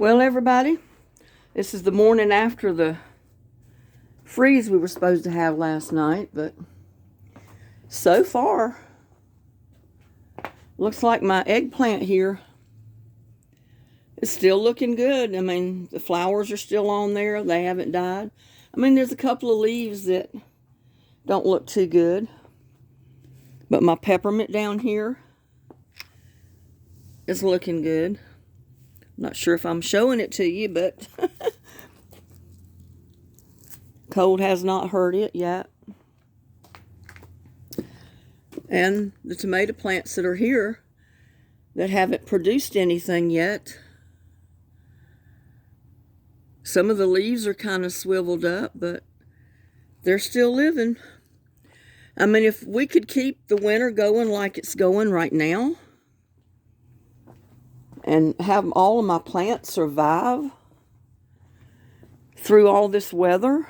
Well, everybody, this is the morning after the freeze we were supposed to have last night, but so far, looks like my eggplant here is still looking good. I mean, the flowers are still on there. They haven't died. I mean, there's a couple of leaves that don't look too good, but my peppermint down here is looking good. Not sure if I'm showing it to you, but cold has not hurt it yet. And the tomato plants that are here that haven't produced anything yet, some of the leaves are kind of swiveled up, but they're still living. I mean, if we could keep the winter going like it's going right now, and have all of my plants survive through all this weather.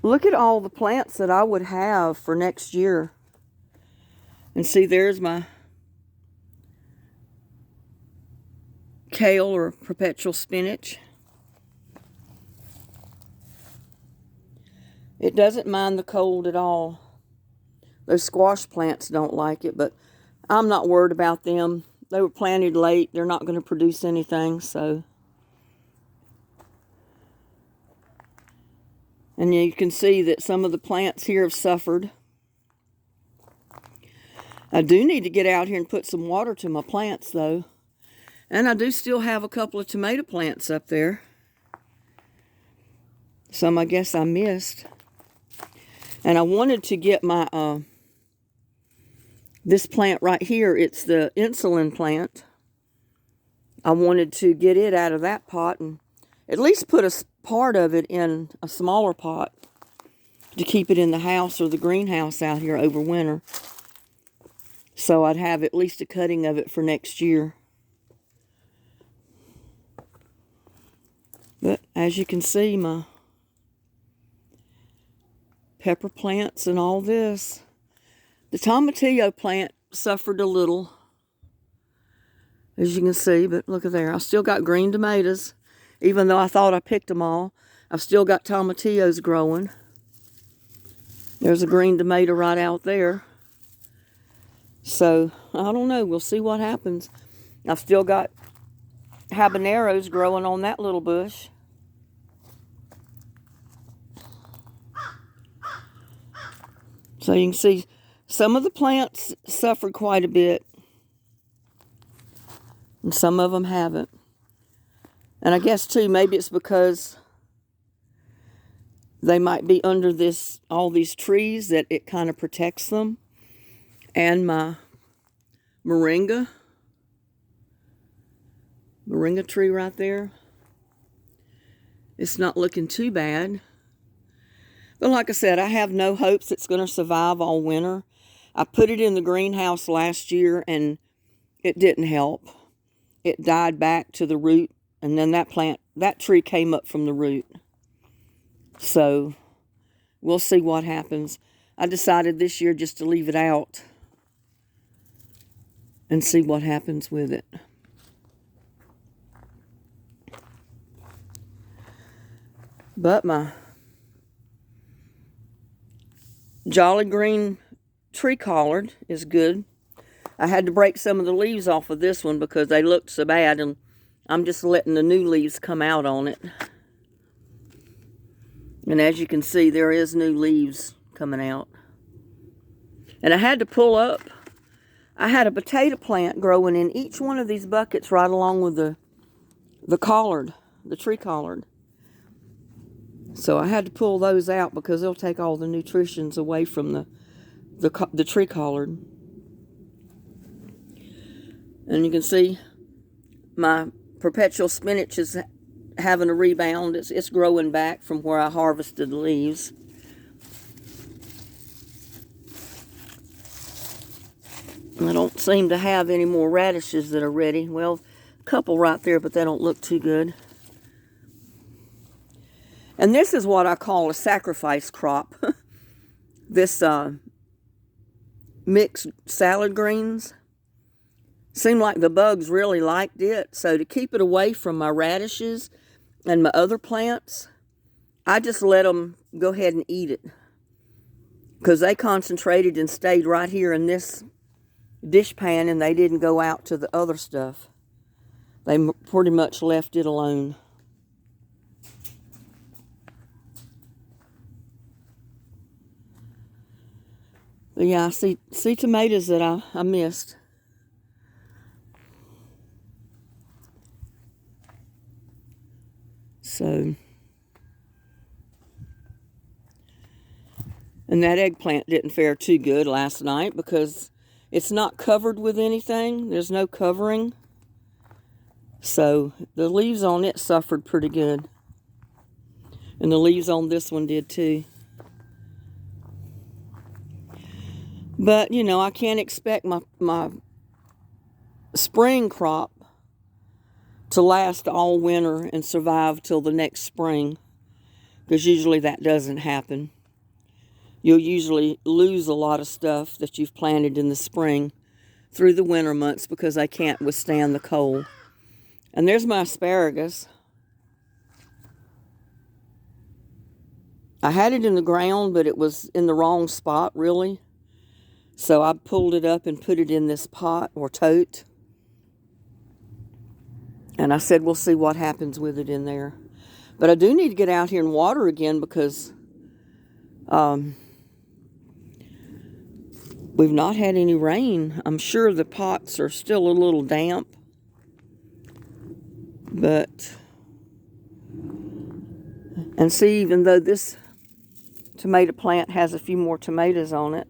Look at all the plants that I would have for next year. And see, there's my kale or perpetual spinach. It doesn't mind the cold at all. Those squash plants don't like it, but I'm not worried about them. They were planted late. They're not going to produce anything, so. And you can see that some of the plants here have suffered. I do need to get out here and put some water to my plants, though. And I do still have a couple of tomato plants up there. Some I guess I missed. And I wanted to get my this plant right here, it's the insulin plant. I wanted to get it out of that pot and at least put a part of it in a smaller pot to keep it in the house or the greenhouse out here over winter. So I'd have at least a cutting of it for next year. But as you can see, my pepper plants and all this. The tomatillo plant suffered a little, as you can see, but look at there. I still got green tomatoes. Even though I thought I picked them all, I've still got tomatillos growing. There's a green tomato right out there. So, I don't know. We'll see what happens. I've still got habaneros growing on that little bush. So you can see some of the plants suffered quite a bit, and some of them haven't. And I guess, too, maybe it's because they might be under all these trees that it kind of protects them. And my moringa tree right there, it's not looking too bad. But like I said, I have no hopes it's going to survive all winter. I put it in the greenhouse last year, and it didn't help. It died back to the root, and then that tree came up from the root. So, we'll see what happens. I decided this year just to leave it out and see what happens with it. But my Jolly Green tree collard is good. I had to break some of the leaves off of this one because they looked so bad, and I'm just letting the new leaves come out on it. And as you can see, there is new leaves coming out. And I had to pull up. I had a potato plant growing in each one of these buckets right along with the collard, the tree collard. So I had to pull those out because they'll take all the nutritions away from the tree collard. And you can see my perpetual spinach is having a rebound. It's growing back from where I harvested the leaves. I don't seem to have any more radishes that are ready. Well, a couple right there, but they don't look too good. And this is what I call a sacrifice crop. This mixed salad greens. seemed like the bugs really liked it. So to keep it away from my radishes and my other plants, I just let them go ahead and eat it. Because they concentrated and stayed right here in this dish pan, and they didn't go out to the other stuff. They pretty much left it alone. But yeah, I see tomatoes that I missed. So, and that eggplant didn't fare too good last night because it's not covered with anything. There's no covering. So the leaves on it suffered pretty good. And the leaves on this one did too. But, you know, I can't expect my spring crop to last all winter and survive till the next spring, because usually that doesn't happen. You'll usually lose a lot of stuff that you've planted in the spring through the winter months because they can't withstand the cold. And there's my asparagus. I had it in the ground, but it was in the wrong spot, really. So I pulled it up and put it in this pot or tote. And I said, we'll see what happens with it in there. But I do need to get out here and water again because we've not had any rain. I'm sure the pots are still a little damp. But, and see, even though this tomato plant has a few more tomatoes on it,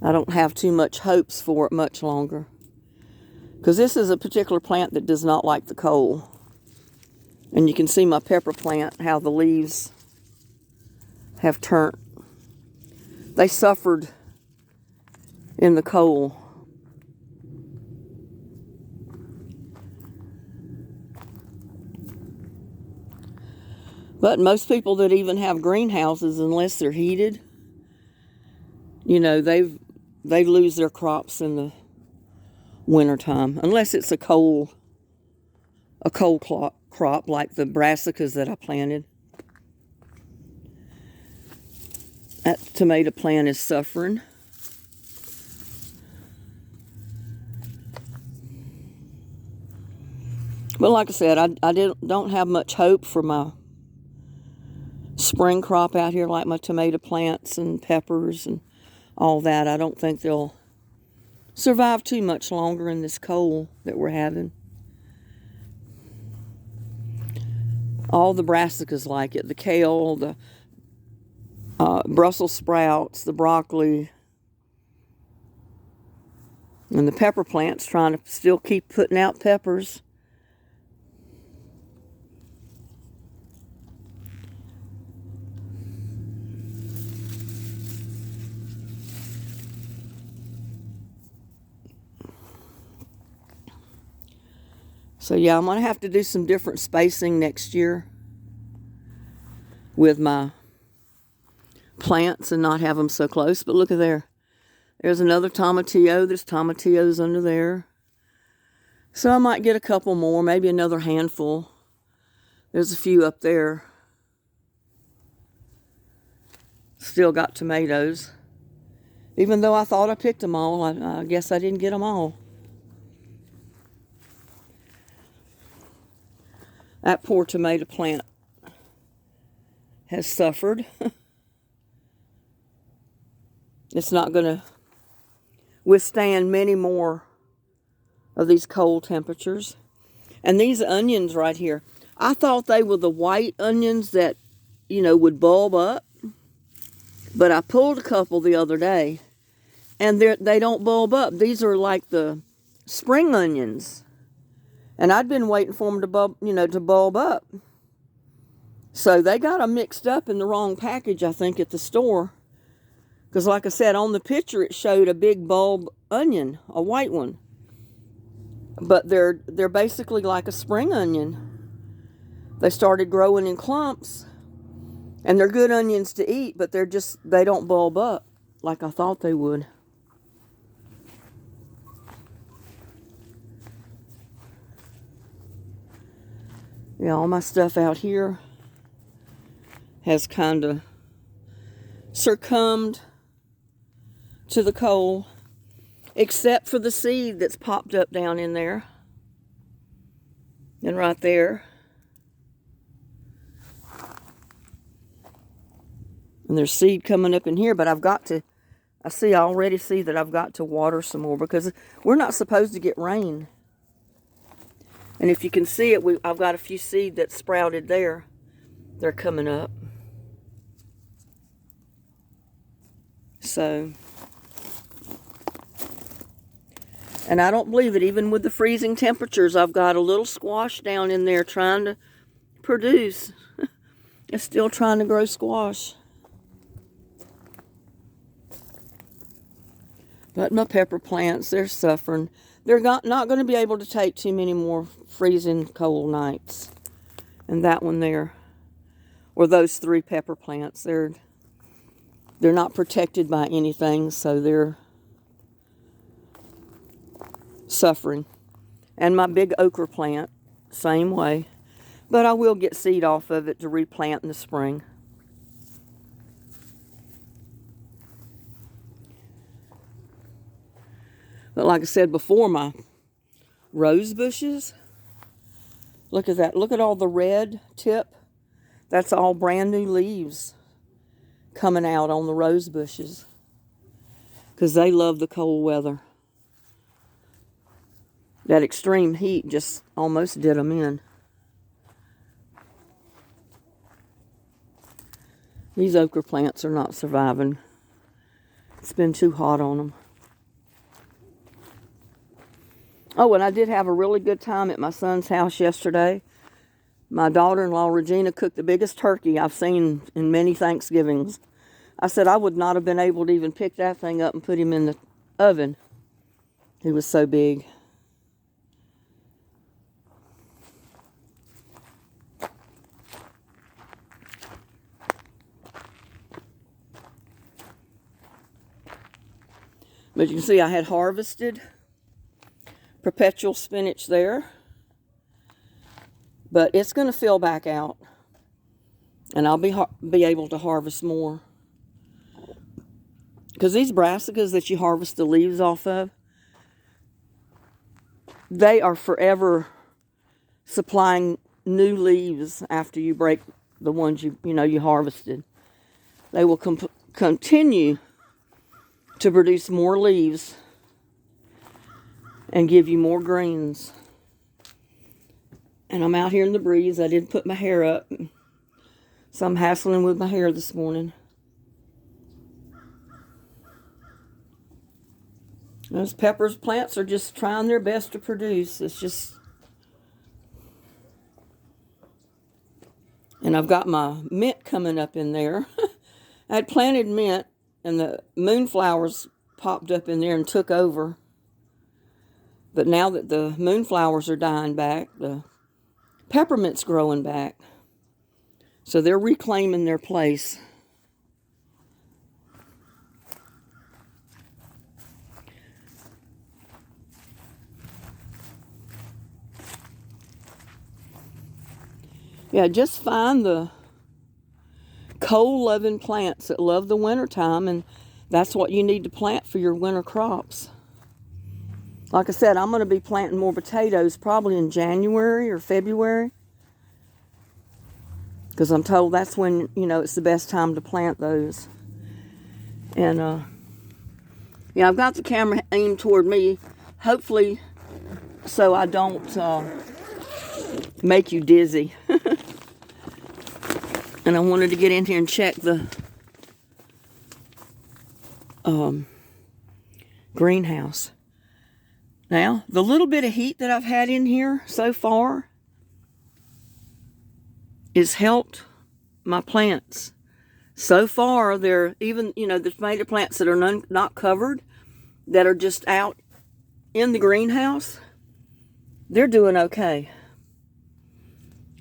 I don't have too much hopes for it much longer. Because this is a particular plant that does not like the cold. And you can see my pepper plant, how the leaves have turned. They suffered in the cold. But most people that even have greenhouses, unless they're heated, you know, they lose their crops in the wintertime, unless it's a cold crop like the brassicas that I planted. That tomato plant is suffering. But like I said, I don't have much hope for my spring crop out here, like my tomato plants and peppers and all that. I don't think they'll survive too much longer in this cold that we're having. All the brassicas like it. The kale, the Brussels sprouts, the broccoli, and the pepper plant's trying to still keep putting out peppers. So yeah, I'm going to have to do some different spacing next year with my plants and not have them so close. But look at there. There's another tomatillo. There's tomatillos under there. So I might get a couple more, maybe another handful. There's a few up there. Still got tomatoes. Even though I thought I picked them all, I guess I didn't get them all. That poor tomato plant has suffered. It's not going to withstand many more of these cold temperatures. And these onions right here, I thought they were the white onions that, you know, would bulb up. But I pulled a couple the other day, and they don't bulb up. These are like the spring onions. And I'd been waiting for them to bulb up. So they got them mixed up in the wrong package, I think, at the store. Because like I said, on the picture it showed a big bulb onion, a white one. But they're basically like a spring onion. They started growing in clumps. And they're good onions to eat, but they don't bulb up like I thought they would. Yeah, all my stuff out here has kind of succumbed to the cold, except for the seed that's popped up down in there and right there. And there's seed coming up in here, but I already see that I've got to water some more because we're not supposed to get rain. And if you can see it, I've got a few seed that sprouted there. They're coming up. So, and I don't believe it, even with the freezing temperatures, I've got a little squash down in there trying to produce. It's still trying to grow squash. But my pepper plants, they're suffering. They're not going to be able to take too many more freezing cold nights. And that one there, or those 3 pepper plants, they're not protected by anything, so they're suffering. And my big okra plant, same way. But I will get seed off of it to replant in the spring. But like I said before, my rose bushes, look at that. Look at all the red tip. That's all brand new leaves coming out on the rose bushes because they love the cold weather. That extreme heat just almost did them in. These okra plants are not surviving. It's been too hot on them. Oh, and I did have a really good time at my son's house yesterday. My daughter-in-law, Regina, cooked the biggest turkey I've seen in many Thanksgivings. I said I would not have been able to even pick that thing up and put him in the oven. He was so big. But you can see I had harvested perpetual spinach there. But it's going to fill back out. And I'll be able to harvest more. Because these brassicas that you harvest the leaves off of, they are forever supplying new leaves after you break the ones you harvested. They will continue to produce more leaves and give you more greens. And I'm out here in the breeze. I didn't put my hair up, so I'm hassling with my hair this morning. Those peppers plants are just trying their best to produce. It's just... And I've got my mint coming up in there. I had planted mint, and the moonflowers popped up in there and took over. But now that the moonflowers are dying back, the peppermint's growing back. So they're reclaiming their place. Yeah, just find the cold-loving plants that love the wintertime, and that's what you need to plant for your winter crops. Like I said, I'm going to be planting more potatoes probably in January or February. Because I'm told that's when, it's the best time to plant those. And, yeah, I've got the camera aimed toward me, hopefully so I don't make you dizzy. And I wanted to get in here and check the greenhouse. Now, the little bit of heat that I've had in here so far has helped my plants. So far, they're even, the tomato plants that are not covered, that are just out in the greenhouse, they're doing okay.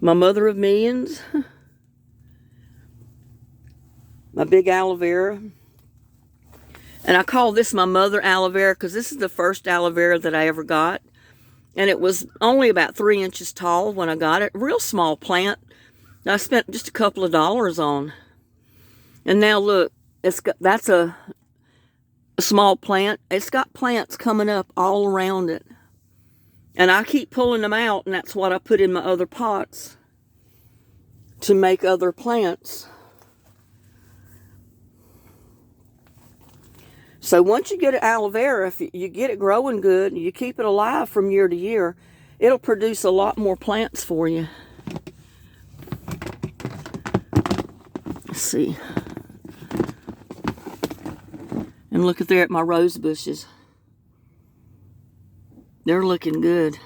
My mother of millions, my big aloe vera. And I call this my mother aloe vera because this is the first aloe vera that I ever got. And it was only about 3 inches tall when I got it. Real small plant. I spent just a couple of dollars on. And now look, that's a small plant. It's got plants coming up all around it. And I keep pulling them out, and that's what I put in my other pots to make other plants. So once you get an aloe vera, if you get it growing good, and you keep it alive from year to year, it'll produce a lot more plants for you. Let's see. And look at there at my rose bushes. They're looking good.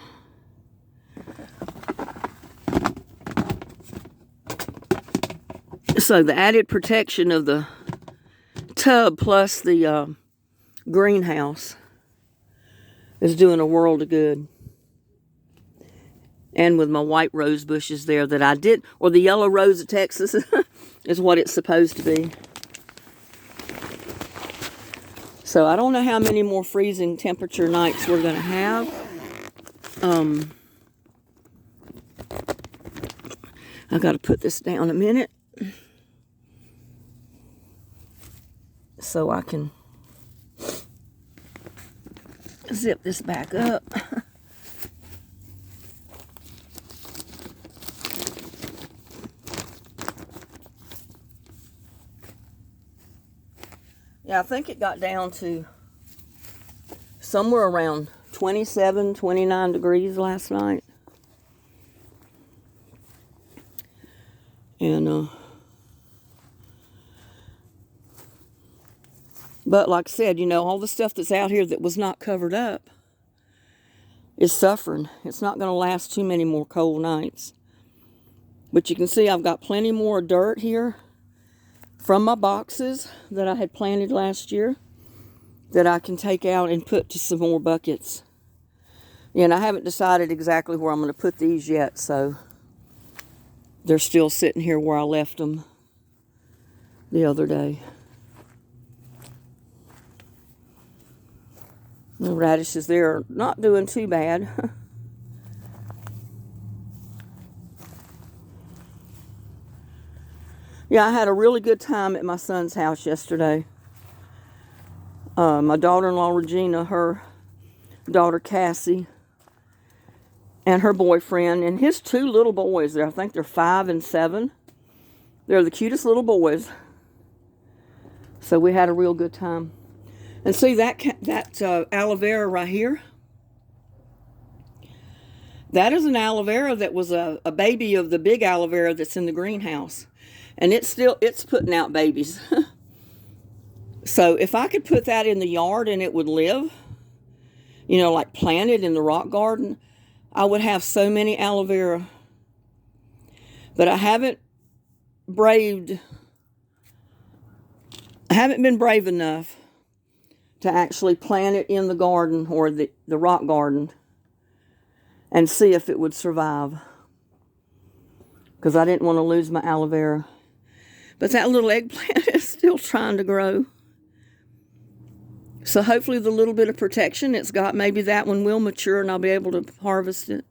So the added protection of the tub plus the greenhouse is doing a world of good. And with my white rose bushes there that I did, or the yellow rose of Texas is what it's supposed to be. So I don't know how many more freezing temperature nights we're going to have. I got to put this down a minute so I can zip this back up. Yeah, I think it got down to somewhere around 27, 29 degrees last night. And, but like I said, you know, all the stuff that's out here that was not covered up is suffering. It's not going to last too many more cold nights. But you can see I've got plenty more dirt here from my boxes that I had planted last year that I can take out and put to some more buckets. And I haven't decided exactly where I'm going to put these yet, so they're still sitting here where I left them the other day. The radishes there are not doing too bad. Yeah, I had a really good time at my son's house yesterday. My daughter-in-law, Regina, her daughter, Cassie, and her boyfriend, and his 2 little boys. I think they're 5 and 7. They're the cutest little boys. So we had a real good time. And see that aloe vera right here? That is an aloe vera that was a baby of the big aloe vera that's in the greenhouse. And it's putting out babies. So if I could put that in the yard and it would live, you know, like planted in the rock garden, I would have so many aloe vera. But I haven't been brave enough to actually plant it in the garden or the rock garden and see if it would survive. Because I didn't want to lose my aloe vera. But that little eggplant is still trying to grow. So hopefully the little bit of protection it's got, maybe that one will mature and I'll be able to harvest it.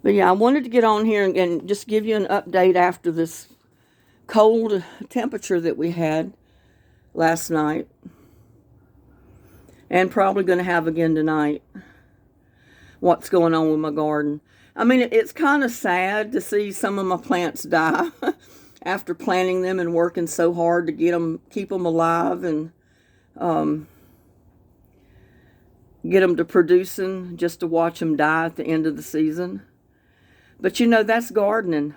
But yeah, I wanted to get on here and just give you an update after this cold temperature that we had last night. And probably going to have again tonight. What's going on with my garden. I mean, it's kind of sad to see some of my plants die after planting them and working so hard to keep them alive and get them to producing just to watch them die at the end of the season. But you know, that's gardening.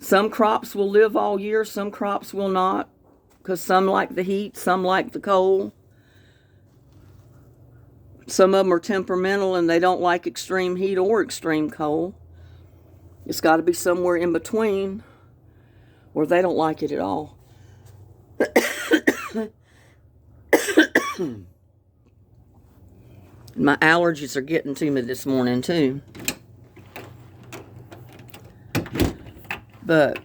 Some crops will live all year, some crops will not, because some like the heat, some like the cold. Some of them are temperamental and they don't like extreme heat or extreme cold. It's got to be somewhere in between where they don't like it at all. My allergies are getting to me this morning too. But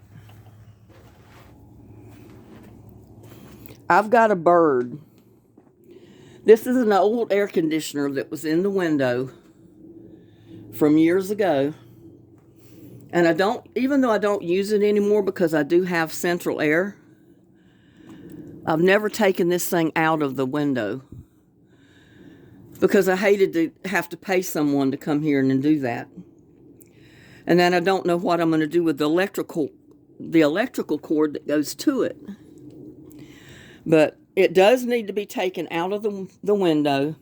I've got a bird. This is an old air conditioner that was in the window from years ago. And I don't, even though I don't use it anymore because I do have central air, I've never taken this thing out of the window because I hated to have to pay someone to come here and do that. And then I don't know what I'm going to do with the electrical cord that goes to it. But it does need to be taken out of the window.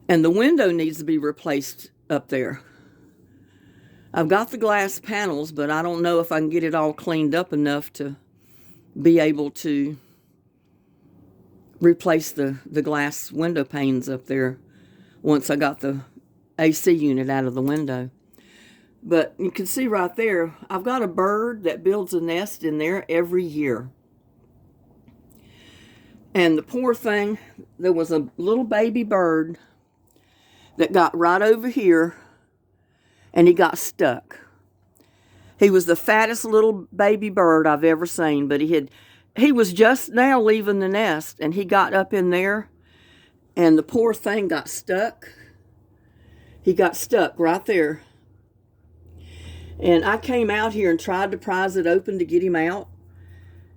And the window needs to be replaced up there. I've got the glass panels, but I don't know if I can get it all cleaned up enough to be able to replace the glass window panes up there once I got the AC unit out of the window. But you can see right there, I've got a bird that builds a nest in there every year. And the poor thing, there was a little baby bird that got right over here, and he got stuck. He was the fattest little baby bird I've ever seen, but he was just now leaving the nest, and he got up in there, and the poor thing got stuck. He got stuck right there. And I came out here and tried to prise it open to get him out,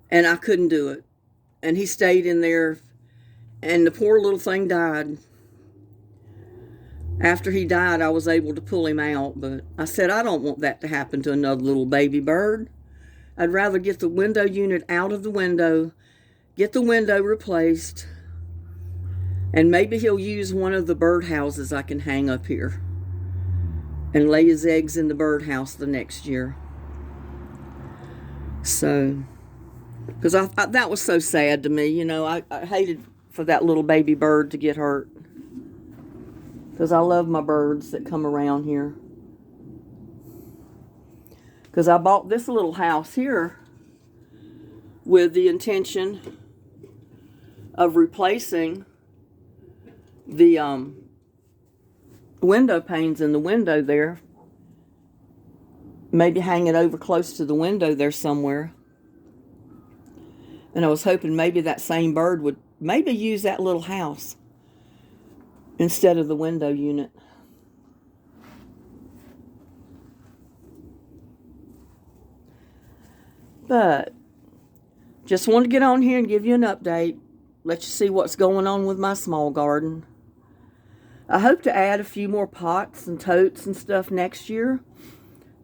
and I couldn't do it. And he stayed in there, and the poor little thing died. After he died, I was able to pull him out, but I said, I don't want that to happen to another little baby bird. I'd rather get the window unit out of the window, get the window replaced, and maybe he'll use one of the bird houses I can hang up here and lay his eggs in the birdhouse the next year. So, because that was so sad to me, you know, I hated for that little baby bird to get hurt. Because I love my birds that come around here. Because I bought this little house here with the intention of replacing the window panes in the window there. Maybe hang it over close to the window there somewhere. And I was hoping maybe that same bird would maybe use that little house instead of the window unit. But just want to get on here and give you an update. Let you see what's going on with my small garden. I hope to add a few more pots and totes and stuff next year.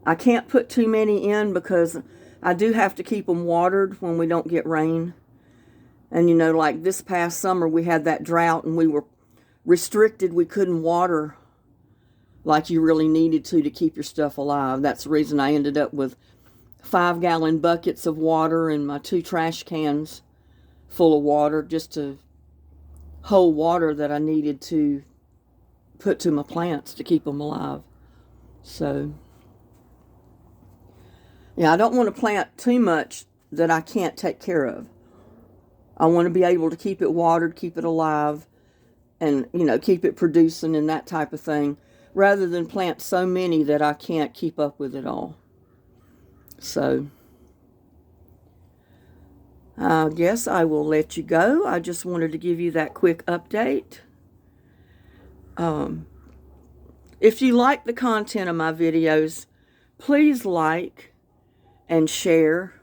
I can't put too many in because I do have to keep them watered when we don't get rain. And you know, like this past summer we had that drought and we were restricted. We couldn't water like you really needed to keep your stuff alive. That's the reason I ended up with 5-gallon buckets of water and my 2 trash cans full of water just to hold water that I needed to put to my plants to keep them alive. So, yeah, I don't want to plant too much that I can't take care of. I want to be able to keep it watered, keep it alive, and, you know, keep it producing and that type of thing, rather than plant so many that I can't keep up with it all. So, I guess I will let you go. I just wanted to give you that quick update. If you like the content of my videos, please like and share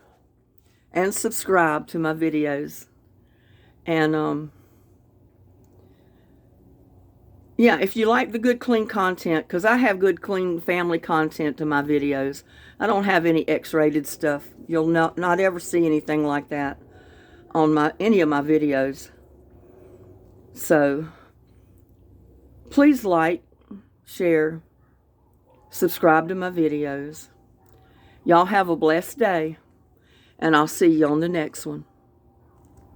and subscribe to my videos. And, yeah, if you like the good, clean content, because I have good, clean family content to my videos. I don't have any X-rated stuff. You'll not ever see anything like that on any of my videos. So, please like, share, subscribe to my videos. Y'all have a blessed day, and I'll see you on the next one.